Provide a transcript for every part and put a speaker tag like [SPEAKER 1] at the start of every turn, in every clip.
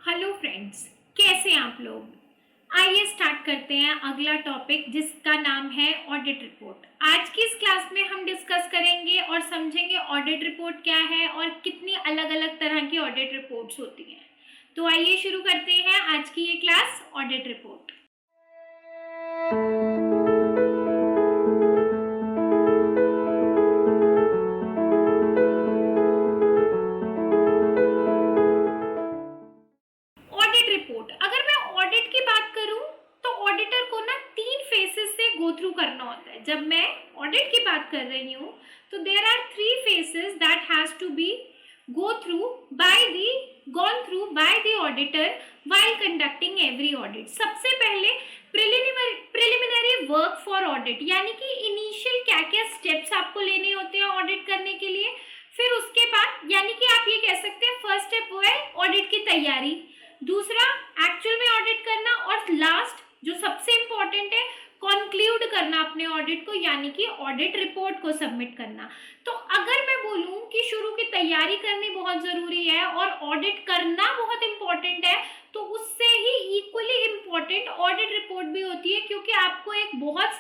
[SPEAKER 1] Hello friends, कैसे हैं आप लोग। आइए स्टार्ट करते हैं अगला टॉपिक जिसका नाम है ऑडिट रिपोर्ट। आज की इस क्लास में हम डिस्कस करेंगे और समझेंगे ऑडिट रिपोर्ट क्या है और कितनी अलग अलग तरह की ऑडिट रिपोर्ट्स होती हैं। तो आइए शुरू करते हैं आज की ये class audit report. Audit report, अगर मैं ऑडिट की बात करूं तो ऑडिटर को ना 3 फेसेस से गो थ्रू करना होता है। जब मैं ऑडिट की बात कर रही हूं तो there are 3 phases that has to be go through by the gone through by the auditor while conducting every audit. सबसे पहले प्रिलिमिनरी वर्क फॉर ऑडिट, यानी कि इनिशियल क्या क्या स्टेप्स आपको लेने होते हैं ऑडिट करने के लिए। फिर उसके बाद यानी कि आप ये कह सकते हैं फर्स्ट स्टेप वो है ऑडिट की तैयारी, दूसरा एक्चुअल में ऑडिट करना, और लास्ट जो सबसे इंपॉर्टेंट है कंक्लूड करना अपने ऑडिट को, यानी कि ऑडिट रिपोर्ट को सबमिट करना। तो अगर मैं बोलूं कि शुरू की तैयारी करनी बहुत जरूरी है और ऑडिट करना बहुत इंपॉर्टेंट है, तो उससे ही इक्वली इंपॉर्टेंट ऑडिट रिपोर्ट भी होती है, क्योंकि आपको एक बहुत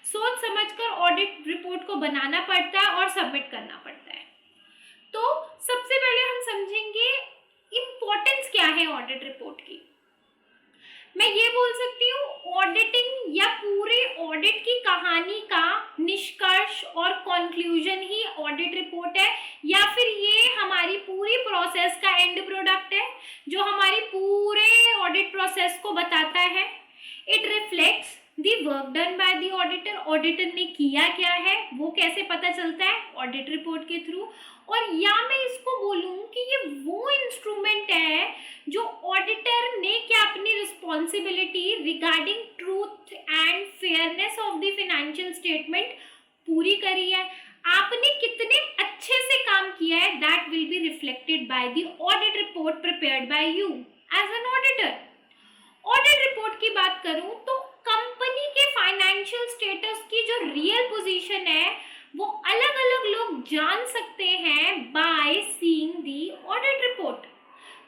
[SPEAKER 1] सोच समझकर ऑडिट रिपोर्ट को बनाना पड़ता है और सबमिट करना पड़ता है। तो सबसे पहले हम समझेंगे इम्पोर्टेंस क्या है ऑडिट रिपोर्ट की। मैं ये बोल सकती हूँ ऑडिटिंग या पूरे ऑडिट की कहानी का निष्कर्ष और कंक्लूजन ही ऑडिट रिपोर्ट है, या फिर ये हमारी पूरी प्रोसेस का एंड प्रोडक्ट है जो हमारी पूरे ऑडिट प्रोसेस को बताता है। It reflects the work done by the auditor. Auditor ने किया क्या है वो कैसे पता चलता है ऑडिट रिपोर्ट के थ्रू। और या मैं इसको बोलूं कि ये वो इंस्ट्रूमेंट है जो ऑडिटर ने क्या अपनी responsibility regarding truth and fairness of the financial statement पूरी करी है। आपने कितने अच्छे से काम किया है that will be reflected by the audit report prepared by you as an auditor. Audit report की बात करूं तो कंपनी के फाइनेंशियल स्टेटस की जो रियल पोजीशन है वो अलग अलग लोग जान सकते हैं by seeing the audit report.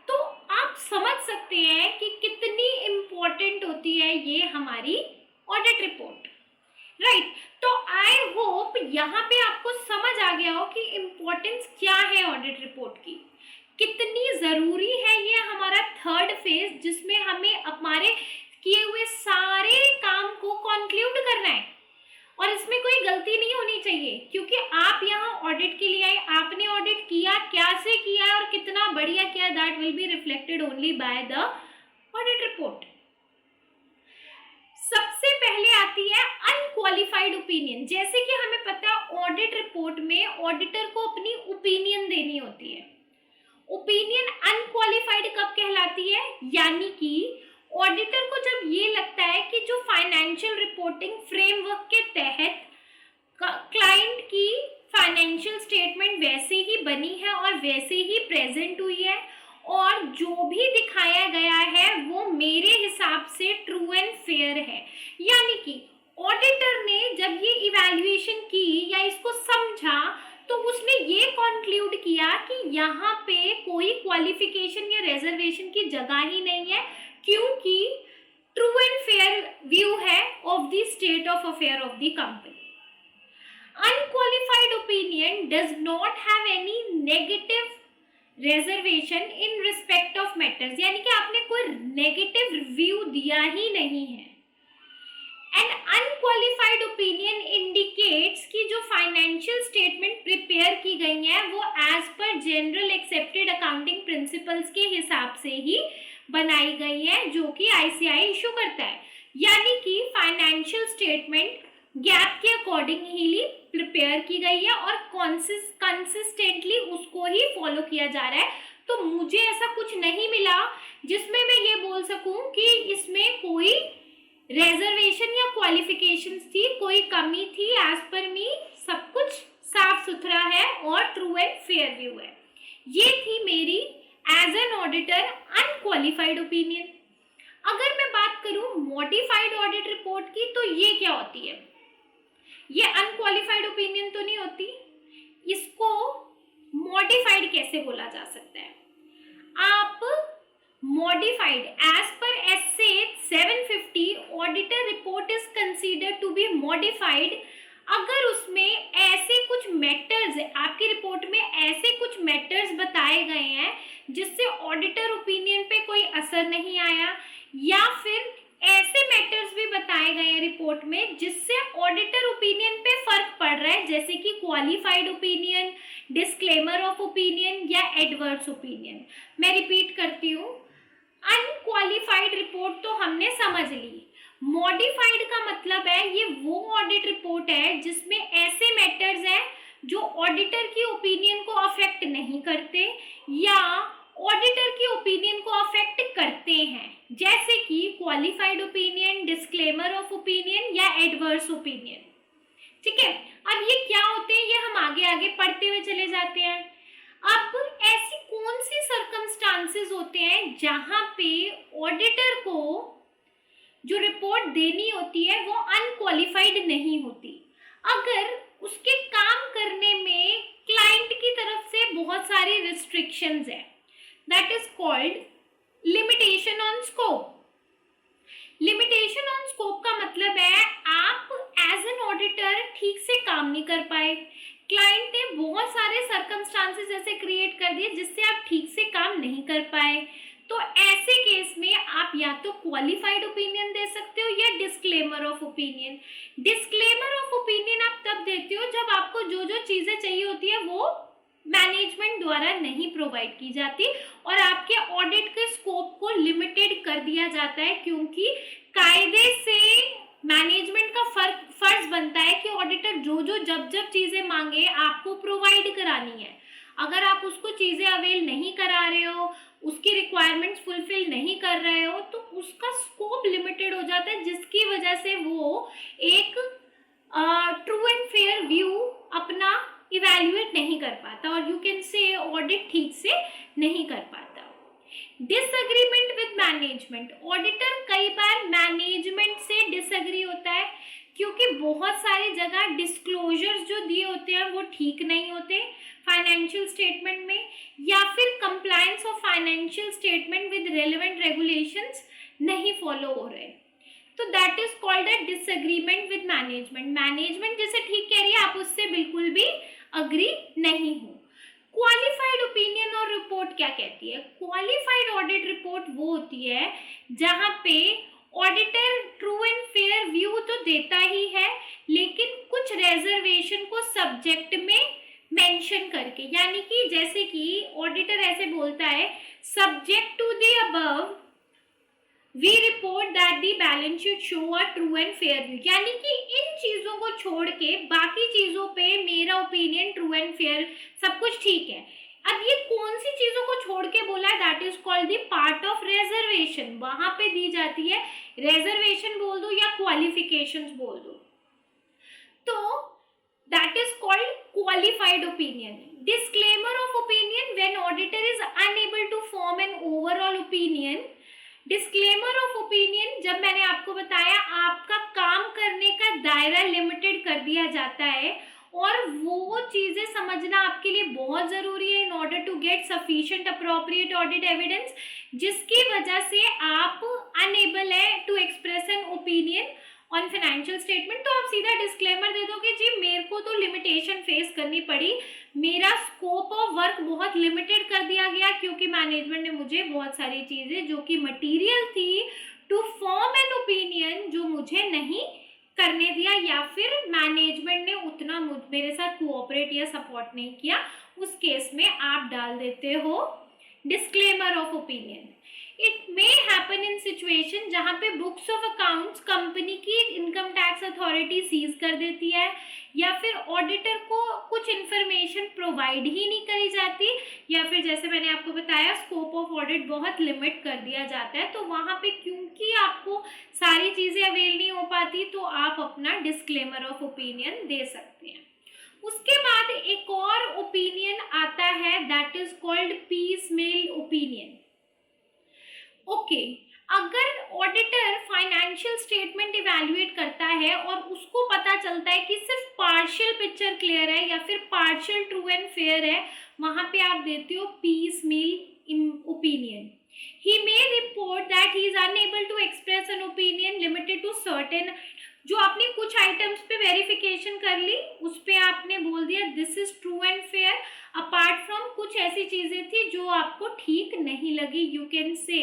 [SPEAKER 1] तो आप समझ सकते हैं कि कितनी इंपॉर्टेंट होती है ये हमारी ऑडिट रिपोर्ट, राइट। तो आई होप यहाँ पे आपको समझ आ गया हो कि इम्पोर्टेंस क्या है ऑडिट रिपोर्ट की, कितनी जरूरी है ये हमारा थर्ड फेज जिसमें हमें हमारे किए हुए सारे काम को कंक्लूड करना है और इसमें कोई गलती नहीं होनी चाहिए, क्योंकि आप यहाँ ऑडिट के लिए आए, आपने ऑडिट किया, कैसे किया और कितना बढ़िया किया, that will be reflected only by the audit report. सबसे पहले आती है अनक्वालिफाइड ओपिनियन। जैसे कि हमें पता है ऑडिट रिपोर्ट में ऑडिटर को अपनी ओपिनियन देनी होती है। ओपिनियन अनक्वालिफाइड कब कहलाती है, यानी कि ऑडिटर को जब ये लगता है कि जो फाइनेंशियल रिपोर्टिंग फ्रेमवर्क के तहत क्लाइंट की फाइनेंशियल स्टेटमेंट वैसे ही बनी है और वैसे ही प्रेजेंट हुई है और जो भी दिखाया गया है वो मेरे हिसाब से ट्रू एंड फेयर है, यानी कि ऑडिटर ने जब ये इवैल्यूएशन की या इसको समझा तो उसने ये कंक्लूड किया कि यहाँ पे कोई क्वालिफिकेशन या रिजर्वेशन की जगह ही नहीं है, क्योंकि ट्रू एंड फेयर व्यू है of the state of affair of the company. Unqualified opinion does not have any negative reservation in respect of matters, यानी कि आपने कोई नेगेटिव रिव्यू दिया ही नहीं है। एन अनक्वालिफाइड ओपिनियन इंडिकेट्स कि जो फाइनेंशियल स्टेटमेंट प्रिपेयर की गई है वो as per general accepted accounting principles के हिसाब से ही बनाई गई है जो कि आईसीआई इशू करता है, यानी कि फाइनेंशियल स्टेटमेंट गैप के अकॉर्डिंग ही प्रिपेयर की गई है और कंसिस्टेंटली उसको ही फॉलो किया जा रहा है। तो मुझे ऐसा कुछ नहीं मिला जिसमें मैं ये बोल सकूं कि इसमें कोई रिजर्वेशन या क्वालिफिकेशंस थी, कोई कमी थी। एज पर मी सब कुछ साफ सुथरा है और ट्रू एंड फेयर व्यू है। ये थी मेरी as an auditor unqualified opinion. अगर मैं बात करूं मॉडिफाइड ऑडिट रिपोर्ट की तो ये क्या होती है, ये अनक्वालिफाइड ओपिनियन तो नहीं होती, इसको मॉडिफाइड कैसे बोला जा सकता है। आप modified as per SA 750 auditor report is considered to be modified अगर उसमें ऐसे कुछ मैटर्स, आपकी रिपोर्ट में ऐसे कुछ मैटर्स बताए गए हैं जिससे ऑडिटर ओपिनियन पे कोई असर नहीं आया, या फिर ऐसे मैटर्स भी बताए गए हैं रिपोर्ट में जिससे ऑडिटर ओपिनियन पे फर्क पड़ रहा है, जैसे कि qualified opinion, disclaimer of opinion या एडवर्स ओपिनियन। मैं रिपीट करती हूँ, अनक्वालिफाइड रिपोर्ट तो हमने समझ ली, मॉडिफाइड का मतलब है ये वो ऑडिट रिपोर्ट है जिसमें ऐसे मैटर्स हैं जो ऑडिटर की ओपिनियन को अफेक्ट नहीं करते या ऑडिटर की ओपिनियन को अफेक्ट करते हैं, जैसे कि qualified opinion, disclaimer of opinion या एडवर्स ओपिनियन। ठीक है, अब ये क्या होते हैं ये हम आगे आगे पढ़ते हुए चले जाते हैं। अब ऐसी कौन सी सर्कमस्टांसेस होते हैं जहां पे ऑडिटर को जो रिपोर्ट देनी होती है वो अनक्वालिफाइड नहीं होती, अगर उसके काम करने में क्लाइंट की तरफ से बहुत सारी रिस्ट्रिक्शंस है, that is called limitation on scope. Limitation on scope का मतलब है आप एज एन ऑडिटर ठीक से काम नहीं कर पाए, क्लाइंट ने बहुत सारे सर्कमस्टांसेस ऐसे क्रिएट कर दिए जिससे आप ठीक से काम नहीं कर पाए, तो ऐसे केस में आप या तो क्वालिफाइड ओपिनियन दे सकते हो या disclaimer of opinion. Disclaimer of opinion आप तब देते हो जब आपको जो जो चीजें चाहिए होती है वो मैनेजमेंट द्वारा नहीं प्रोवाइड की जाती और आपके ऑडिट के स्कोप को लिमिटेड कर दिया जाता है, क्योंकि कायदे से मैनेजमेंट का फर्ज बनता है कि ऑडिटर जो जो जब जब चीजें मांगे आपको प्रोवाइड करानी है। अगर आप उसको चीजें अवेल नहीं करा रहे हो, उसकी रिक्वायरमेंट्स फुलफिल नहीं कर रहे हो, तो उसका स्कोप लिमिटेड हो जाता है, जिसकी वजह से वो एक ट्रू एंड फेयर व्यू अपना इवैल्यूएट नहीं कर पाता और यू कैन से ऑडिट ठीक से नहीं कर पाता। डिसएग्रीमेंट विद मैनेजमेंट, ऑडिटर कई बार मैनेजमेंट से डिसएग्री होता है क्योंकि बहुत सारी जगह डिस्क्लोजर्स जो दिए होते हैं वो ठीक नहीं होते फाइनेंशियल स्टेटमेंट में, या फिर compliance of financial statement with relevant regulations नहीं फॉलो हो रहे, तो that is called a disagreement with management. Management जैसे ठीक कह रही है आप उससे बिल्कुल भी अग्री नहीं हो। क्वालिफाइड ओपिनियन और रिपोर्ट क्या कहती है? क्वालिफाइड ऑडिट रिपोर्ट वो होती है जहां पे auditor true and fair view तो देता ही है लेकिन कुछ रिजर्वेशन को सब्जेक्ट में मेंशन करके, यानी कि जैसे कि ऑडिटर ऐसे बोलता है subject to the above we report that the balance sheet show a true and fair view, यानी कि इन चीजों को छोड़ के बाकी चीजों पे मेरा ओपिनियन ट्रू एंड फेयर सब कुछ ठीक है। अब ये कौन सी चीजों को छोड़ के बोला है? That is called the part of reservation, वहां पे दी जाती है, रिजर्वेशन बोल दो या क्वालिफिकेशंस बोल दो, तो that is called qualified opinion. Disclaimer of opinion when auditor is unable to form an overall opinion. Disclaimer of opinion जब मैंने आपको बताया आपका काम करने का दायरा लिमिटेड कर दिया जाता है और वो चीजें समझना आपके लिए बहुत जरूरी है in order to get sufficient appropriate audit evidence, जिसकी वजह से आप अनएबल है to express an opinion on financial statement. तो आप सीधा डिस्क्लेमर दे दोगे जी मेरे को तो लिमिटेशन फेस करनी पड़ी, मेरा स्कोप ऑफ वर्क बहुत लिमिटेड कर दिया गया क्योंकि मैनेजमेंट ने मुझे बहुत सारी चीजें जो कि मटेरियल थी टू फॉर्म एन ओपिनियन जो मुझे नहीं करने दिया, या फिर मैनेजमेंट ने उतना मेरे साथ कोऑपरेट या सपोर्ट नहीं किया, उस केस में आप डाल देते हो disclaimer of opinion. It may happen in situation जहाँ पे बुक्स ऑफ अकाउंट्स कंपनी की इनकम टैक्स अथॉरिटी सीज कर देती है या फिर ऑडिटर को कुछ इन्फॉर्मेशन प्रोवाइड ही नहीं करी जाती, या फिर जैसे मैंने आपको बताया स्कोप ऑफ ऑडिट बहुत लिमिट कर दिया जाता है, तो वहाँ पे क्योंकि आपको सारी चीज़ें अवेल नहीं हो पाती तो आप अपना डिस्क्लेमर ऑफ ओपिनियन दे सकते हैं। उसके बाद एक और ओपिनियन आता है that is called piecemeal opinion. Okay, अगर ऑडिटर फाइनेंशियल स्टेटमेंट इवैल्यूएट करता है और उसको पता चलता है कि सिर्फ पार्शियल पिक्चर क्लियर है या फिर पार्शियल ट्रू एंड फेयर है, वहां पे आप देते हो पीसमेल opinion. He may report that he is unable to express an opinion limited to certain. जो आपने कुछ आइटम्स पे वेरिफिकेशन कर ली, उस पे आपने बोल दिया this is true and fair, apart from कुछ ऐसी चीजें थी जो आपको ठीक नहीं लगी, यू कैन से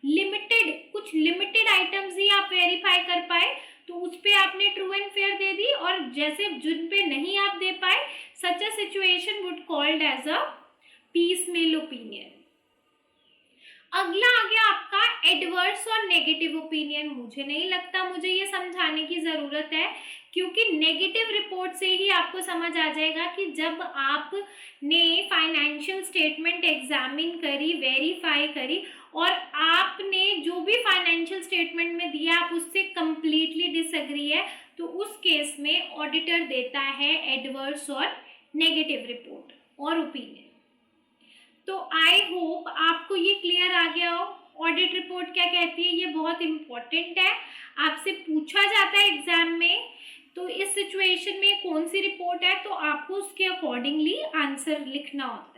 [SPEAKER 1] लिमिटेड, कुछ लिमिटेड आइटम्स ही आप वेरीफाई कर पाए, तो उस पे आपने ट्रू एंड फेयर दे दी, और जैसे जिन पे नहीं आप दे पाए, such a situation would called as a piecemeal opinion. अगला आ गया आपका एडवर्स और नेगेटिव ओपिनियन। मुझे नहीं लगता मुझे ये समझाने की ज़रूरत है, क्योंकि नेगेटिव रिपोर्ट से ही आपको समझ आ जाएगा कि जब आपने फाइनेंशियल स्टेटमेंट एग्जामिन करी, वेरीफाई करी, और आपने जो भी फाइनेंशियल स्टेटमेंट में दिया आप उससे कंप्लीटली डिसएग्री है, तो उस केस में ऑडिटर देता है एडवर्स और नेगेटिव रिपोर्ट और ओपिनियन। तो आई होप आपको ये क्लियर आ गया हो ऑडिट रिपोर्ट क्या कहती है। ये बहुत इंपॉर्टेंट है, आपसे पूछा जाता है एग्जाम में, तो इस सिचुएशन में कौन सी रिपोर्ट है तो आपको उसके अकॉर्डिंगली आंसर लिखना होता है।